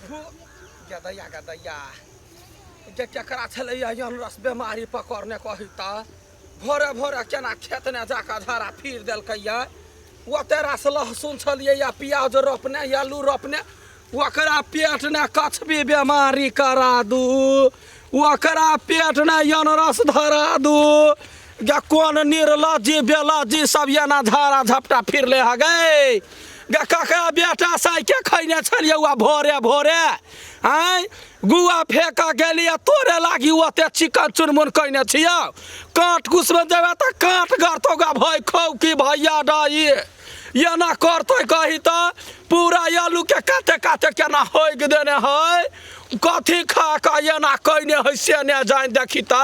गदैया गदैया जे केकरा छलैया रस बीमारी पकड़ने कही त भोरे भोरे केना खेत ने जाकर धारा फिर देलकैया ओते रास लहसुन छलिए या प्याज रोपने आलू रोपने ओकरा पेट ने कछबी बीमारी करा दू ओकरा पेट ने रस धरा दू गे कौन निर्लज्जी बेलज्जी सब एना झारा झपटा फिरले है गे गे ककरा बेटा साइ के खैने छलिए भोरे भोरे आय गुआ फेंका गेलिए तोरे लागी ओते चिकन चुनमुन कइने छियौ काट कुछ में जेबे त काट गरतो गा भई खौ की भैया डाई एना करतै कही त पूरा आलू के काटे काटे केना होइग देने है कथी खा का एना कइने है से ने जान देखी त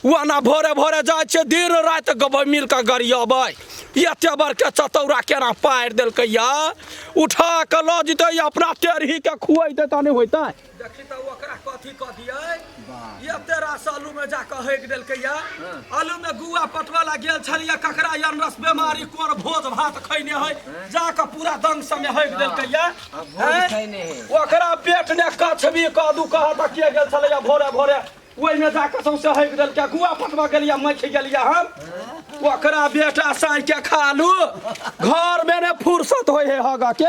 ओना भोरे भोरे जाय छै दिन रात गबै मिल के गरियबै एते बर के चतौरा केना पार देलकैया उठा के ल जितै अपना टेरही के खुआइतै त नै होइतै देखी त ओकरा कथी क दियै एते रास आलू में जाके हैक देलकैया आलू में गुआ पटवाला गेल छलिया ककरा रस बीमारी कोन भोज भात खैने है जाके पूरा दंग समय हैक देलकैया ओकरा पेट ने कछबी कदू कह त के गेल छलिया भोरे भोरे ओइ में जाके सौसे हैक देलकै गुआ पटवा गेलिया मख गेलिया हम ओकरा बेटा साइ के खालू घर में ने फुर्सत होय है हगा के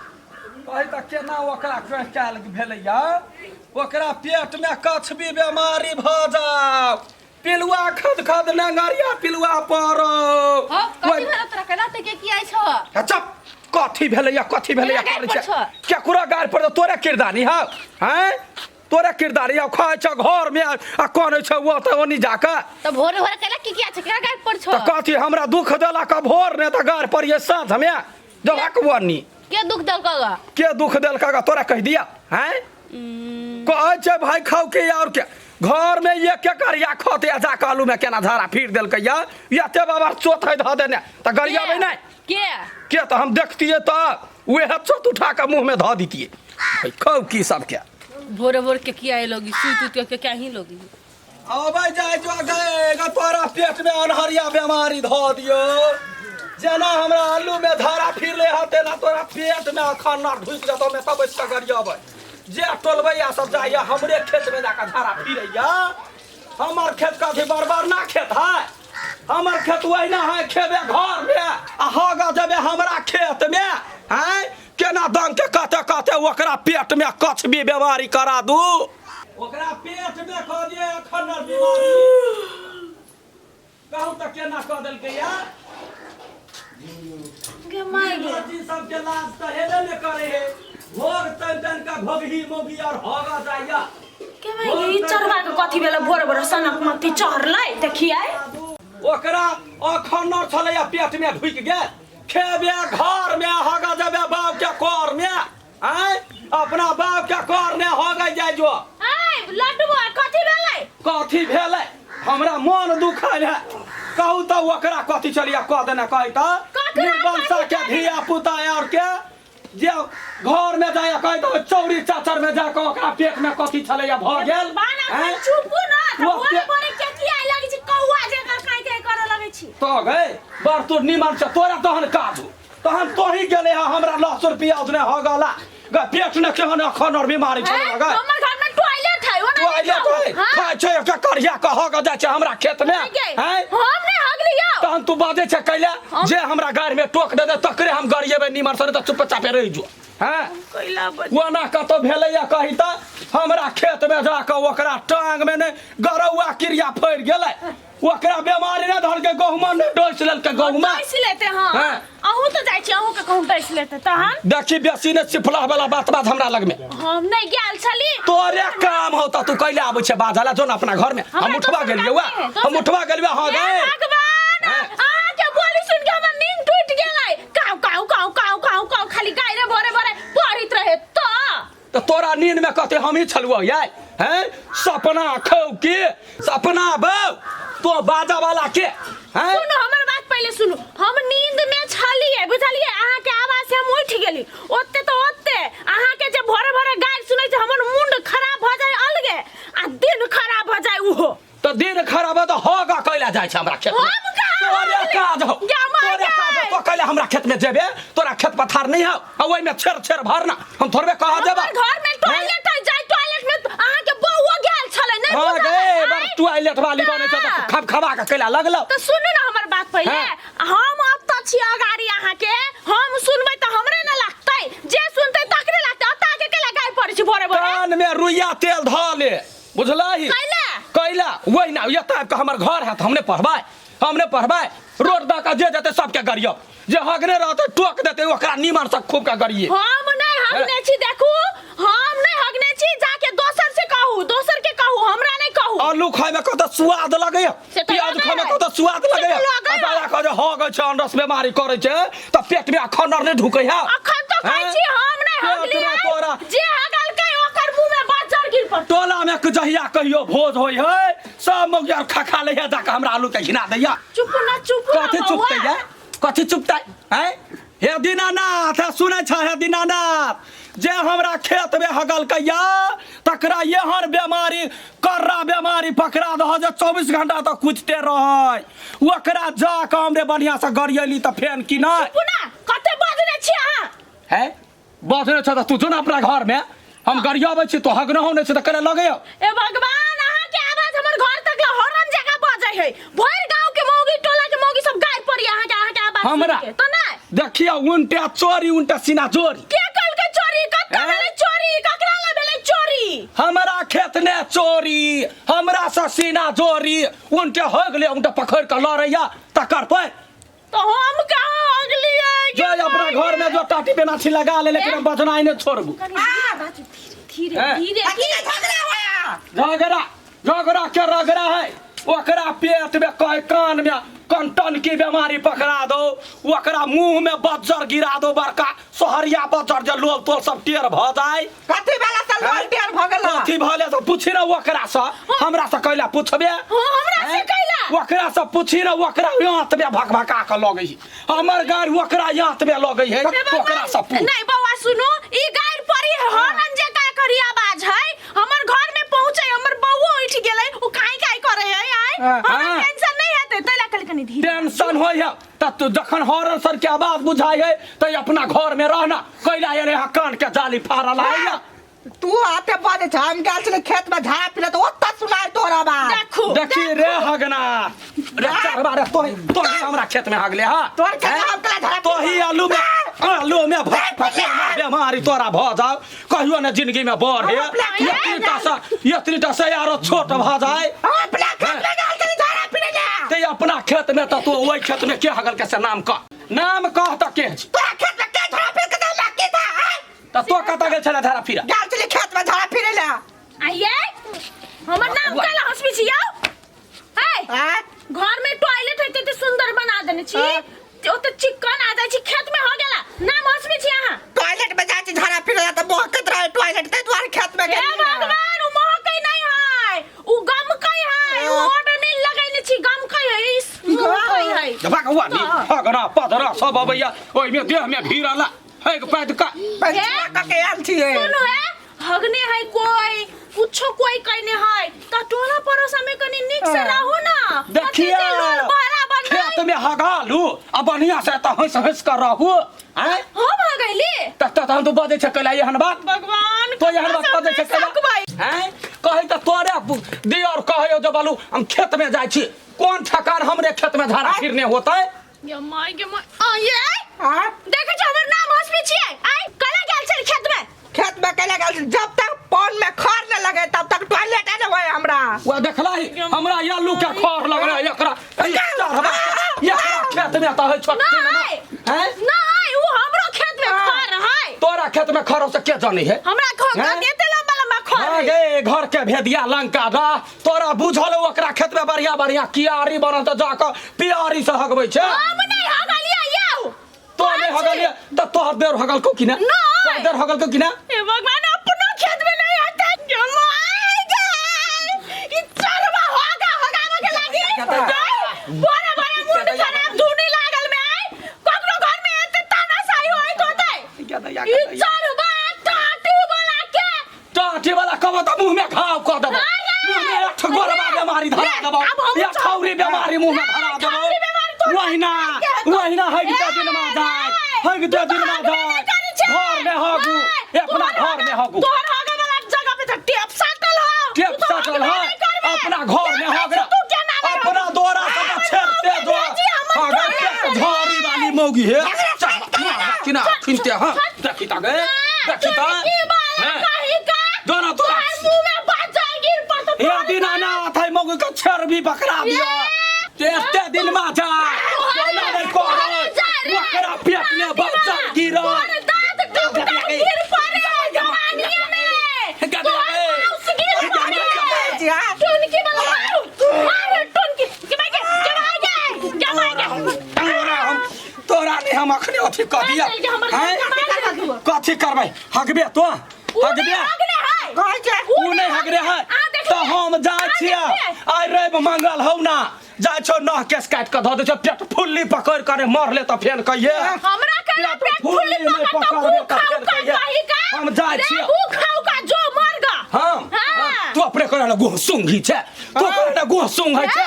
कहि त केना ओकरा काल भेलैया ओकरा पेट में कछबी बीमारी भ जाओ पिलुआ खद खद नंगरिया पिलुआ पर कथि भेल तोरा केना त के किया छ चुप कथि भेलैया करे छ केकुरा गार पर तोरे किरदानी ह हैं तोरे किरदारी खाए छ घर में आ कोन छ वो त ओनी जाका त भोरे भोरे केला की किया छ केना गार पर छ त कथि हमरा दुख देला का भोर ने त गार पर ये साथ में जवाक वनी के दुख देलका के दुख देलका तोरा कह दिया हैं कहे छ भाई खाओ के और के घर में ये के करिया खोते जा कालू में केना झारा फिर देलकैया एते बाबा चोथै ध देने त गरियाबै नै के त हम देखतिए त उहे चोट उठा के मुंह में ध दितिए भाई खाओ की सब के भोरे भोरे के किया लोगी सूत के क्या ही लोगी अबे जाय जो गए तोरा पेट में अनहरिया बीमारी ध दियो जना हमरा आलू में धारा फिरले हते ना तोरा पेट में खन्ना ढुक जतो में तब इसका गरियाबै जे टोलबैया सब जाइया हमरे खेत में जाकर धारा फिरैया हमर खेत का भी बर्बाद ना खेत है हमर खेत वही ना है खेबे घर में आ होगा जबे हमरा खेत में हैं केना दंग के कहते कहते ओकरा पेट में कछबी बीमारी करा दू ओकरा पेट में क दिए खन्ना बीमारी कहू त केना क देलकैया के माय जी सब के लाज त हेबे न करे है भोर तन का भोगही मोगी और होगा जाइया के माय ई चरवा के कथि भेल भोर भोर सनक मती चढ़लै देखियै ओकरा अखन्नर छलैया पेट में ढुक गेल खेबे घर में होगा जबे बाप के कोर में आय अपना बाप के कोर में होगा जाय जो आय लड्डू कथि भेलै हमरा मन दुखल है कहू त ओकरा कथि छलिया क देना कहि त निर्वंशा के धिया पुता और के जे घर में जाया कहि त चौरी चाचर में जाके ओकरा पेट में कथि छलैया भ गेल चुप ना भोरे भोरे के किया लागि छी कौआ जे काई करे लगै छी तो गए बर तू निमन से तोरा तहन काजू तहन तोही गेले हमरा लहसुन प्याज ने हो गला ग पेट ने केहन खनर बीमारी छले लगा हमर घर में टॉयलेट है ओना खाय छै के करिया के हो ग जाय छै हमरा खेत में हैं हम ने हगलिया तहन तू बाजे छै कैला जे हमरा गार में टोक दे तकरे हम गरियेबै निमन से त चुपचाप रहि जो हैं कैला ओना कतो भेलैया कहि त हमरा खेत में जाके ओकरा टांग में ने गरौआ क्रिया फैर गेलै ओकरा बीमारी न धर के गहुमा ने डोस लेल के गहुमा डोस लेते हां अहू त जाय छी अहू के कहूं डोस लेते तहन देखी बेसी ने सिफला वाला बात हमरा लग में हम नहीं गेल छली तोरे काम होता तू कैले आबै छै बाजला जोन अपना घर में हम उठवा गेलियै हम उठवा गेलियै हां गए भगवान आ के बोली सुन के हमर नींद टूट गेलै काऊ काऊ काऊ काऊ काऊ काऊ खाली गाय रे भोरे भोरे पढ़ित रहे तो तोरा नींद में कहते हम ही छलुआ यार हैं सपना खौ के सपना बौ तो बाजा वाला के हैं सुनो हमर बात पहले सुनो हम नींद में छलिए बुझलिए अहाँ के आवाज से हम उठ गेली ओते तो ओते अहाँ के जे भोरे भोरे गाय सुनै छै हमर मुंड खराब भ जाय अलगे आ दिन खराब भ जाय उहो तो दिन खराब तो होगा कैला जाय छै हमरा खेत में तोरे काज हो तो कैला हमरा खेत में जेबे तोरा खेत पथार नहीं हो ओइ में छेर छेर भरना हम थोड़बे कह देबा घर में टॉयलेट है टॉयलेट वाली बने छ त खब खबा के कैला लगलो। तो सुन ना हमर बात पहले, हम अब त छी अगाड़ी अहाँ के, हम सुनबै त हमरे न लागतै, जे सुनतै तकरे लागतै। अता के केला गाय पड़ै छी भोरे भोरे। कान में रुइया तेल धाले बुझलही कैला वही ना ये टाइप का हमर घर है त हमने पढ़बाय रोड द का जे देते सबके गरियो जे हगने रहते टोक देते ओकरा निमन से खूब का गरिए। हम नहीं हगने छी, देखू हम नहीं हगने छी, जाके दोसर से कहू, दोसर के कहू, हमरा नहीं कहू। आलू खाए में कत स्वाद लगे, प्याज खाए में कत स्वाद लगे। अब का जे हगै छ अंडस बीमारी करे छ त पेट में खंडर नहीं ढुकै है। अखन तो कहै छी हम नहीं हगली, जे हगल के ओकर मुंह में बाजर गिर पड़। टोला में जहिया कहियो भोज होय है सब मगियार खा ले है जाके हमरा आलू के घिना दैया। चुप ना कथि चुपतै है, कथि चुपतै है? हे दीनानाथ सुनै छ, हे दीनानाथ जे हमरा खेत में हगल कैया तकरा एहन बीमारी कर्रा बीमारी पकड़ा दह जे 24 घंटा तक कुछते रहै। ओकरा जा के हमरे बढ़िया से गरियली त फेन कि नै। चुप ना, कते बाजने छी अहाँ? है बाजने छ त तू जो ना अपना घर में, हम गरियाबै छी तो हगना होने छ त करे लगे। ए भगवान, अहाँ के आवाज हमर घर तक ल हॉर्न जगह बाजै है। भर गांव के मौगी टोला के मौगी सब गाय पड़ी अहाँ के आवाज हमरा सुन के तो ना। देखियो उनटे चोरी उनटे सीना जोरी। के कल के चोरी कत भेलै चोरी, ककरा ले भेलै चोरी? हमरा खेत ने चोरी, हमरा से सीना जोरी उनटे हो गेले उनटे पकड़ के लड़ैया तकर पे तो हम कहां अगली है? जो अपना घर में जो टाटी पे नाची लगा ले, लेकिन हम बजना ही नहीं छोड़बू। धीरे धीरे झगड़ा के रगड़ा है ओकरा पेट में कह कान में कंटन की बीमारी पकड़ा दो, ओकरा मुंह में बज्जर गिरा दो, बड़का सोहरिया बज्जर जे लोल तोल सब टेर भ जाए। कथि वाला से लोल टेर भ गेल? कथि भले तो पूछी ना ओकरा से, हमरा से कैला पूछबे? हमरा से कैला? ओकरा से पूछी ना, ओकरा हाथ में भकभका के लगे है, हमर गाय ओकरा हाथ में लगे है, ओकरा से पूछ। नहीं बौआ सुनो, ई गाय परी हॉर्न जे का करी आवाज है, हमर घर में पहुंचे, हमर बौआ उठ गेलै, उ काई करे है आय? हमरा टेंशन नहीं हेते, तैला कल कनी धीरे। टेंशन होय है त तू जखन हॉर्न सर के आवाज बुझाई है त अपना घर में रहना, कैला ये कान के जाली फाड़ल है। तू आते बाजे छ, हम गेल छले खेत में झाड़ा पिले त ओत्ता सुनाई तोरा बा। देखी रे हगना रे चार बार तो हमरा खेत में हगले हा। तोर के हम तला झाड़ा तो ही आलू में बीमारी तोरा भ जाओ, कहियो ने जिंदगी में बढ़े ये ता से यार छोट भ जाए। अपना खेत में गेल छले झाड़ा पिले जा। ते अपना खेत में त तू ओई खेत में के हगल के से नाम कह त के तोरा खेत में के झाड़ा पिले के लागे था? त तो कता गेल छला धारा फिरा? गेल छले खेत में झाड़ा पिले ला। आइए हमर नाम काला हॉस्पिटल छी आओ। है घर में टॉयलेट है ते सुंदर बना देने छी, ओ त चिकन आ जाय छी, खेत में हो गेला नाम हॉस्पिटल छी अहाँ। टॉयलेट में जाय छी झाड़ा पिले त महकत रहे टॉयलेट, ते द्वार खेत में गेल। हे भगवान, उ महकै नहीं है, उ गमकै है, उ ऑर्डर नहीं लगैने छी, गमकै है, इस महकै है। भगवान हगरा पधरा सब अबैया ओइ में देह में भीड़ला है पैद का पंचमा के आल छी। सुनो है हगने है कोई कुछो कोई कहने है त टोला पड़ोसा में कनी निक से रहो ना। देखिए खेत में हगालू अब बढ़िया से त हंस हंस कर रहू हैं। हम हगैली त हम तो बजे छ कैला एहन बात? भगवान तो एहन बात बजे छ कैला हैं? कहि त तोरे दे और कहियो जे बालू हम खेत में जाय छी, कोन ठकान हमरे खेत में झाड़ा फिरने होतै? ये माय आये हां देखे छ हमर नाम हॉस्पिटल छी आई कला गेल छ खेत में। खेत में कैला गेल जब तक पान में खर न लगे तब तक टॉयलेट न होय हमरा। वो देखला ही हमरा आलू के खर लग रहा है एकरा खेत में त है छोट हैं? नहीं वो हमरो खेत में खर है। तोरा खेत में खर से के जानी है? हमरा खर देते लंबा लंबा खर है। गे घर के भेदिया लंका दा तोरा बुझल ओकरा खेत में बढ़िया बढ़िया कियारी बनल त जाके पियारी से हगबै छै। हम नहीं हगलिया यौ तो नहीं हगलिया त तोहर देर हगल को कि ना? तोहर देर हगल को कि ना? हे भगवान अपनो खेत में नहीं आता क्यों माय गए ई चरवा होगा के लागी बड़ा बड़ा मुंड खराब धुनी लागल में ककरो घर में एते ताना साई होई तोते ई चरवा टाटी वाला के टाटी वाला कब त मुंह में घाव क देबो, मुंह में ठगोरबा बीमारी धरा देबो, या खौरी बीमारी मुंह में धरा देबो। वहिना है के दिन में जाय है के दिन में जाय घर में हगू अपना घर में हगू तोहर हगे वाला जगह पे टेप साटल हो अपना घर में हग मौगी हे किना खिनते हां देखी ता गए देखी ता दोनों तो मुंह में बात जाएगी पर तो ये दिन आना था मौगी का छर भी बकरा दिया तेरे दिन में जा दोनों ने को बकरा पेट में बच्चा गिरा दांत टूट गिर पड़े जवानिया में टुनकी बलवाओ अरे टुनकी जमाएंगे तोरा ने हम अखने अथी क दिया हैं कथी करबै हगबे तो हगबे उ नहीं हगरे है तो हम जाय छियै आइ रवि मंगल हौ ना जाय छौ नह केस काट के ध दे छौ पेट फुल्ली पकड़ करे मार ले त फेन कहिए हमरा कहला पेट फुल्ली पकड़ के फेन कहिए हम जाय छियै उ खाऊ का जो मर गा हम तू अपने करे ना गुह सुंघी छे तू करे ना गुह सुंघै छे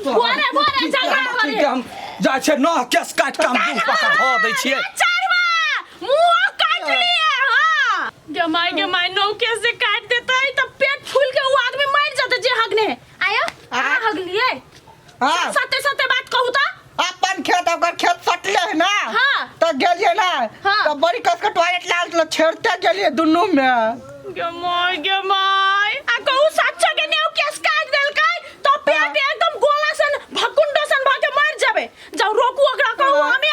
बोरे झगड़ा करे हम जाय छे नह केस काट के हम गुह पकड़ ध दै छियै चारवा मुंह काट लिए हां जमाई नौ कैसे काट देता है तो पेट फूल के वो आदमी मर जाता जे हगने आया हग लिए हां सत्य सत्य बात कहू ता अपन खेत ओकर खेत सटले है ना हाँ। तो गेलिए ना हाँ। तो बड़ी कस के टॉयलेट लाल तो छेड़ते गेलिए दुनु में गमाई आ कहू सच्चा के नेउ केस काट देल काय तो पेट एकदम गोला सन भकुंडो सन भागे मर जाबे जाऊ रोकू ओकरा कहू हमें